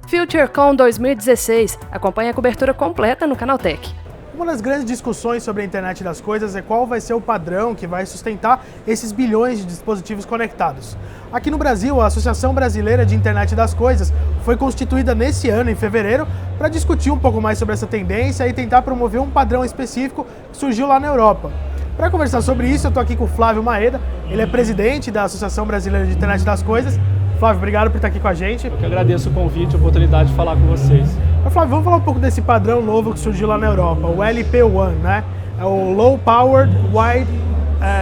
FutureCon 2016. Acompanhe a cobertura completa no Canaltech. Uma das grandes discussões sobre a internet das coisas é qual vai ser o padrão que vai sustentar esses bilhões de dispositivos conectados. Aqui no Brasil, a Associação Brasileira de Internet das Coisas foi constituída nesse ano, em fevereiro, para discutir um pouco mais sobre essa tendência e tentar promover um padrão específico que surgiu lá na Europa. Para conversar sobre isso, eu estou aqui com o Flávio Maeda, ele é presidente da Associação Brasileira de Internet das Coisas. Flávio, obrigado por estar aqui com a gente. Eu que agradeço o convite, a oportunidade de falar com vocês. Flávio, vamos falar um pouco desse padrão novo que surgiu lá na Europa, o LPWAN, né? É o Low Powered Wide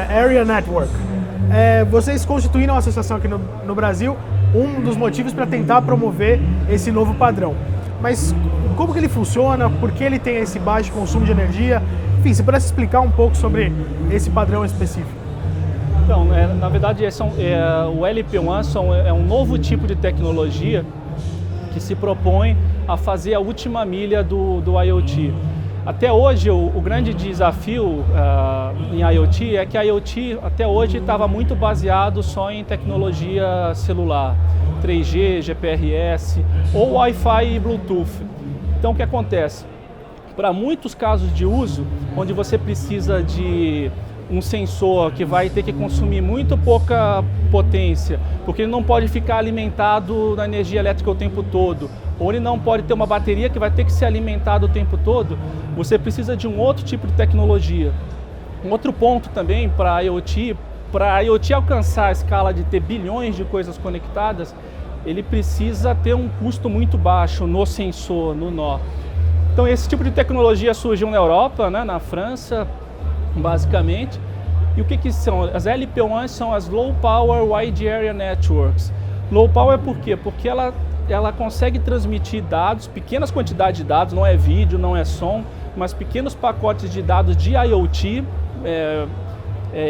Area Network. Vocês constituíram a associação aqui no Brasil, um dos motivos para tentar promover esse novo padrão. Mas como que ele funciona, por que ele tem esse baixo consumo de energia? Enfim, você pudesse explicar um pouco sobre esse padrão específico. Então, na verdade, o LPWAN é um novo tipo de tecnologia que se propõe a fazer a última milha do IoT. Até hoje, o grande desafio em IoT é que a IoT até hoje estava muito baseado só em tecnologia celular, 3G, GPRS ou Wi-Fi e Bluetooth. Então, o que acontece? Para muitos casos de uso, onde você precisa de um sensor que vai ter que consumir muito pouca potência, porque ele não pode ficar alimentado na energia elétrica o tempo todo, ou ele não pode ter uma bateria que vai ter que ser alimentada o tempo todo, você precisa de um outro tipo de tecnologia. Um outro ponto também para a IoT alcançar a escala de ter bilhões de coisas conectadas, ele precisa ter um custo muito baixo no sensor, no nó. Então esse tipo de tecnologia surgiu na Europa, né, na França, basicamente. E o que são? As LPWAN são as Low Power Wide Area Networks. Low Power por quê? Porque ela consegue transmitir dados, pequenas quantidades de dados, não é vídeo, não é som, mas pequenos pacotes de dados de IoT,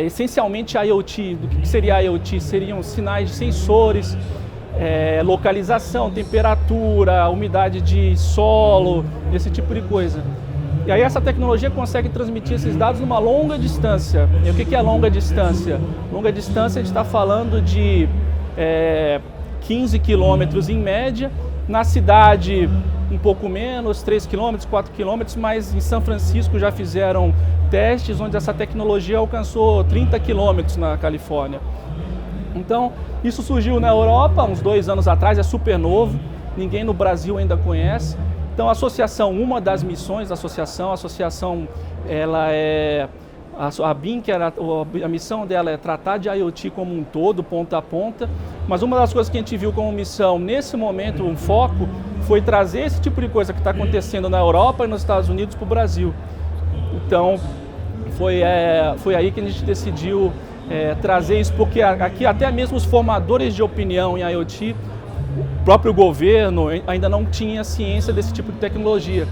essencialmente IoT. Do que seria IoT? Seriam sinais de sensores, localização, temperatura, umidade de solo, esse tipo de coisa. E aí essa tecnologia consegue transmitir esses dados numa longa distância. E o que é longa distância? Longa distância a gente está falando de 15 quilômetros em média, na cidade um pouco menos, 3 quilômetros, 4 quilômetros, mas em São Francisco já fizeram testes onde essa tecnologia alcançou 30 quilômetros na Califórnia. Então isso surgiu na Europa uns 2 anos atrás, é super novo, ninguém no Brasil ainda conhece. Então a associação, uma das missões da associação, ela a BIM, a missão dela é tratar de IoT como um todo, ponta a ponta, mas uma das coisas que a gente viu como missão nesse momento, um foco, foi trazer esse tipo de coisa que está acontecendo na Europa e nos Estados Unidos para o Brasil. Então foi aí que a gente decidiu trazer isso, porque aqui até mesmo os formadores de opinião em IoT, o próprio governo ainda não tinha ciência desse tipo de tecnologia.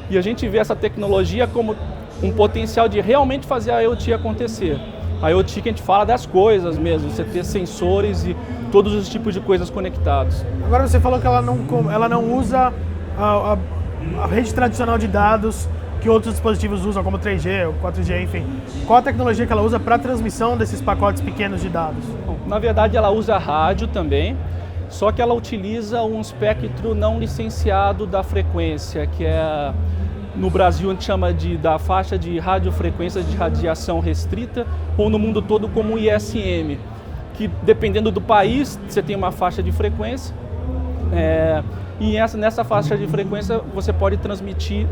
E a gente vê essa tecnologia como um potencial de realmente fazer a IoT acontecer. A IoT que a gente fala das coisas mesmo, você ter sensores e todos os tipos de coisas conectados. Agora você falou que ela não usa a rede tradicional de dados que outros dispositivos usam, como 3G ou 4G, enfim. Qual a tecnologia que ela usa para a transmissão desses pacotes pequenos de dados? Bom, na verdade ela usa rádio também, só que ela utiliza um espectro não licenciado da frequência, que no Brasil a gente chama da faixa de radiofrequências de radiação restrita, ou no mundo todo como ISM, que dependendo do país você tem uma faixa de frequência, e nessa faixa de frequência você pode transmitir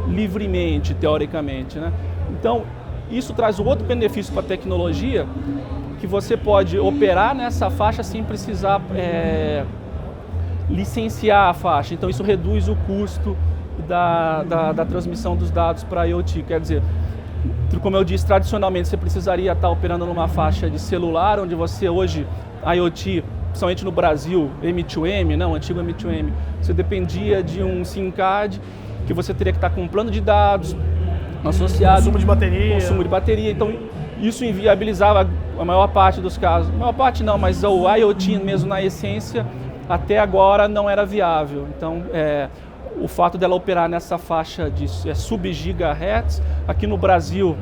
livremente, teoricamente, né? Então isso traz um outro benefício para a tecnologia, que você pode operar nessa faixa sem precisar licenciar a faixa. Então isso reduz o custo da transmissão dos dados para a IoT. Quer dizer, como eu disse, tradicionalmente você precisaria estar operando numa faixa de celular, onde você hoje, IoT, principalmente no Brasil, M2M, o antigo M2M, você dependia de um SIM card, que você teria que estar com um plano de dados associado. Consumo de bateria. Então isso inviabilizava a maior parte dos casos. A maior parte não, mas o IoT mesmo na essência, até agora não era viável. Então o fato dela operar nessa faixa de sub-gigahertz, aqui no Brasil,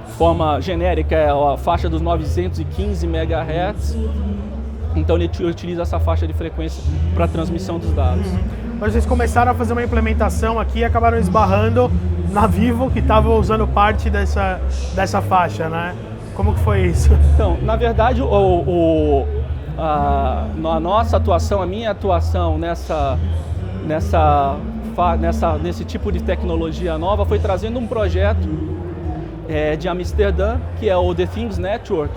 de forma genérica, é a faixa dos 915 MHz. Então ele utiliza essa faixa de frequência para transmissão dos dados. Mas vocês começaram a fazer uma implementação aqui e acabaram esbarrando na Vivo, que estava usando parte dessa faixa, né? Como que foi isso? Então, na verdade, a nossa atuação, a minha atuação nesse tipo de tecnologia nova foi trazendo um projeto de Amsterdã, que é o The Things Network.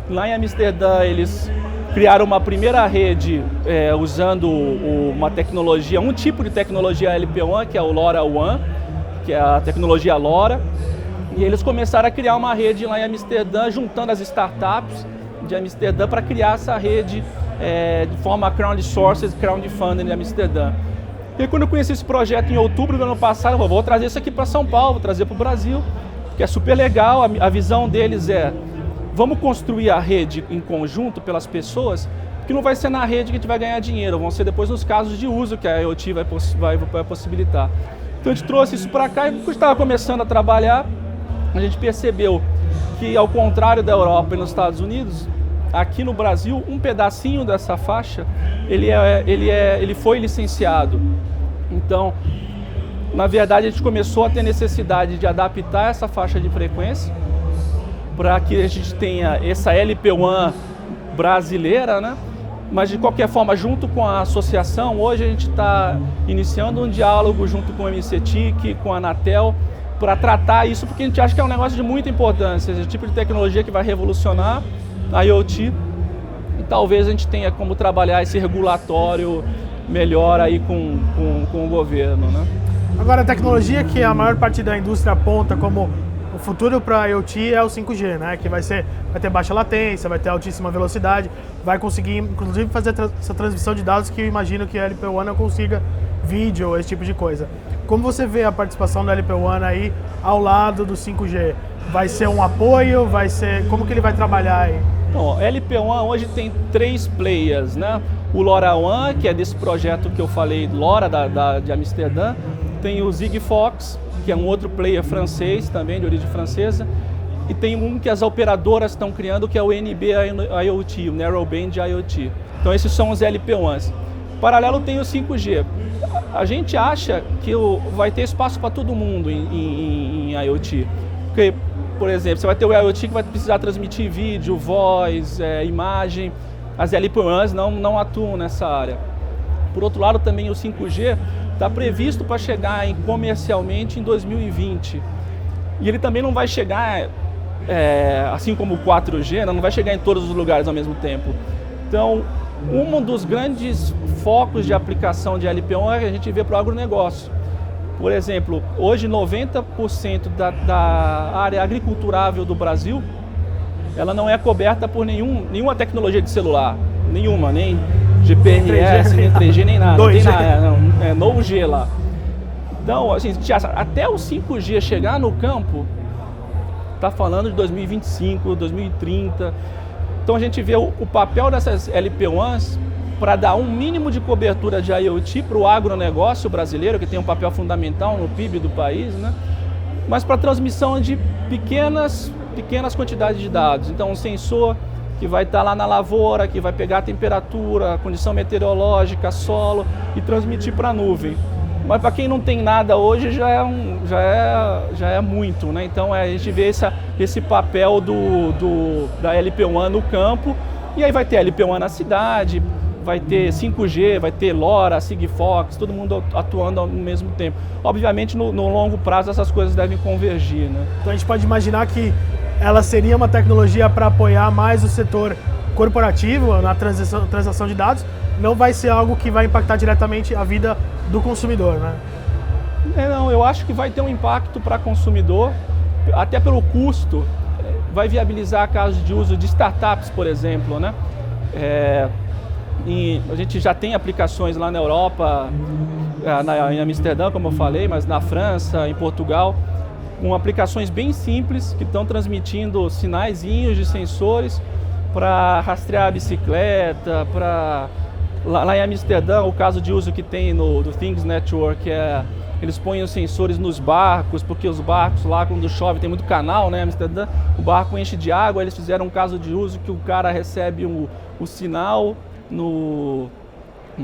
Lá em Amsterdã eles criaram uma primeira rede usando uma tecnologia, um tipo de tecnologia LPWAN, que é o LoRaWAN, que é a tecnologia LoRa. E eles começaram a criar uma rede lá em Amsterdã, juntando as startups de Amsterdã para criar essa rede de forma crowdsourced, crowdfunding em Amsterdã. E aí, quando eu conheci esse projeto em outubro do ano passado, eu vou trazer isso aqui para São Paulo, vou trazer para o Brasil, que é super legal. A visão deles é, vamos construir a rede em conjunto pelas pessoas, que não vai ser na rede que a gente vai ganhar dinheiro, vão ser depois nos casos de uso que a IoT vai possibilitar. Então a gente trouxe isso para cá e quando estava começando a trabalhar, a gente percebeu que, ao contrário da Europa e nos Estados Unidos, aqui no Brasil, um pedacinho dessa faixa, ele foi licenciado. Então, na verdade, a gente começou a ter necessidade de adaptar essa faixa de frequência para que a gente tenha essa LPWAN brasileira, né? Mas, de qualquer forma, junto com a associação, hoje a gente está iniciando um diálogo junto com o MCTIC, com a Anatel, para tratar isso, porque a gente acha que é um negócio de muita importância, esse tipo de tecnologia que vai revolucionar a IoT, e talvez a gente tenha como trabalhar esse regulatório melhor aí com o governo, né? Agora, a tecnologia que a maior parte da indústria aponta como o futuro para a IoT é o 5G, né? Que vai ter baixa latência, vai ter altíssima velocidade, vai conseguir, inclusive, fazer essa transmissão de dados que eu imagino que a LPWAN não consiga, vídeo, esse tipo de coisa. Como você vê a participação da LPWAN aí ao lado do 5G? Vai ser um apoio? Como que ele vai trabalhar aí? Bom, a LPWAN hoje tem 3 players, né? O LoRaWAN, que é desse projeto que eu falei, LoRa de Amsterdã. Tem o Sigfox, que é um outro player francês, também de origem francesa. E tem um que as operadoras estão criando, que é o NB-IoT, o Narrowband IoT. Então esses são os LPWANs. Paralelo tem o 5G. A gente acha que vai ter espaço para todo mundo em IoT. Porque, por exemplo, você vai ter o IoT que vai precisar transmitir vídeo, voz, imagem. As LPWANs não atuam nessa área. Por outro lado, também o 5G está previsto para chegar comercialmente em 2020. E ele também não vai chegar, assim como o 4G, não vai chegar em todos os lugares ao mesmo tempo. Então, um dos grandes focos de aplicação de LPWAN é que a gente vê para o agronegócio. Por exemplo, hoje 90% da área agriculturável do Brasil, ela não é coberta por nenhuma tecnologia de celular, nenhuma, nem GPRS, nem 3G, nem nada. 2G. Tem nada, é no G lá. Então, assim, até o 5G chegar no campo, está falando de 2025, 2030. Então a gente vê o papel dessas LPWANs para dar um mínimo de cobertura de IoT para o agronegócio brasileiro, que tem um papel fundamental no PIB do país, né? Mas para transmissão de pequenas quantidades de dados. Então um sensor que vai estar lá na lavoura, que vai pegar a temperatura, a condição meteorológica, solo e transmitir para a nuvem. Mas para quem não tem nada hoje já é muito, né? Então a gente vê esse papel da LPWAN no campo, e aí vai ter LPWAN na cidade, vai ter 5G, vai ter LoRa, Sigfox, todo mundo atuando ao mesmo tempo. Obviamente no longo prazo essas coisas devem convergir, né? Então a gente pode imaginar que ela seria uma tecnologia para apoiar mais o setor corporativo na transação de dados, não vai ser algo que vai impactar diretamente a vida do consumidor, né? Não, eu acho que vai ter um impacto para consumidor, até pelo custo, vai viabilizar casos de uso de startups, por exemplo, né? A gente já tem aplicações lá na Europa, em Amsterdã, como eu falei, mas na França, em Portugal, com aplicações bem simples que estão transmitindo sinaizinhos de sensores para rastrear a bicicleta, lá em Amsterdã, o caso de uso que tem do Things Network eles põem os sensores nos barcos, porque os barcos lá, quando chove, tem muito canal, né, Amsterdã, o barco enche de água, eles fizeram um caso de uso que o cara recebe o sinal no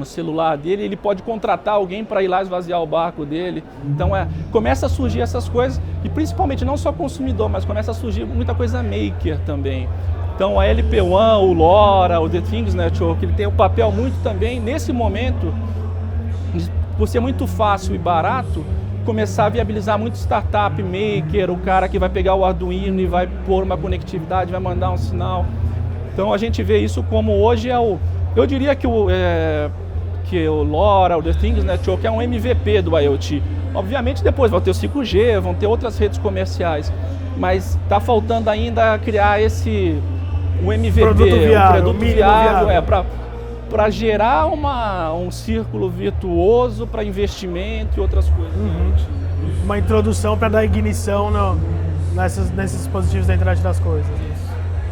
celular dele, ele pode contratar alguém para ir lá esvaziar o barco dele. Então começa a surgir essas coisas, e principalmente não só consumidor, mas começa a surgir muita coisa maker também. Então a LP1, o LoRa, o The Things Network, ele tem um papel muito também, nesse momento, por ser muito fácil e barato, começar a viabilizar muito startup maker, o cara que vai pegar o Arduino e vai pôr uma conectividade, vai mandar um sinal. Então a gente vê isso como hoje eu diria que o LoRa, o The Things Network é um MVP do IoT. Obviamente depois vai ter o 5G, vão ter outras redes comerciais, mas está faltando ainda criar o MVP, produto viável, para gerar um círculo virtuoso para investimento e outras coisas. Uma introdução para dar ignição nesses dispositivos da internet das coisas.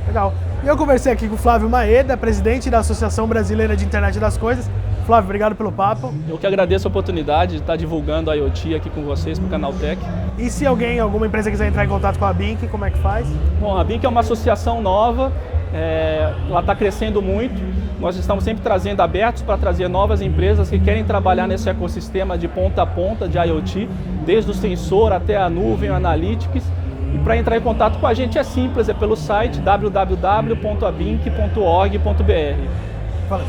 Legal. E eu conversei aqui com o Flávio Maeda, presidente da Associação Brasileira de Internet das Coisas. Flávio, obrigado pelo papo. Eu que agradeço a oportunidade de estar divulgando a IoT aqui com vocês para o Canal Tech. E se alguma empresa quiser entrar em contato com a BINC, como é que faz? Bom, a BINC é uma associação nova, ela está crescendo muito. Nós estamos sempre abertos para trazer novas empresas que querem trabalhar nesse ecossistema de ponta a ponta de IoT, desde o sensor até a nuvem, o Analytics. E para entrar em contato com a gente é simples, é pelo site www.abinc.org.br. Valeu.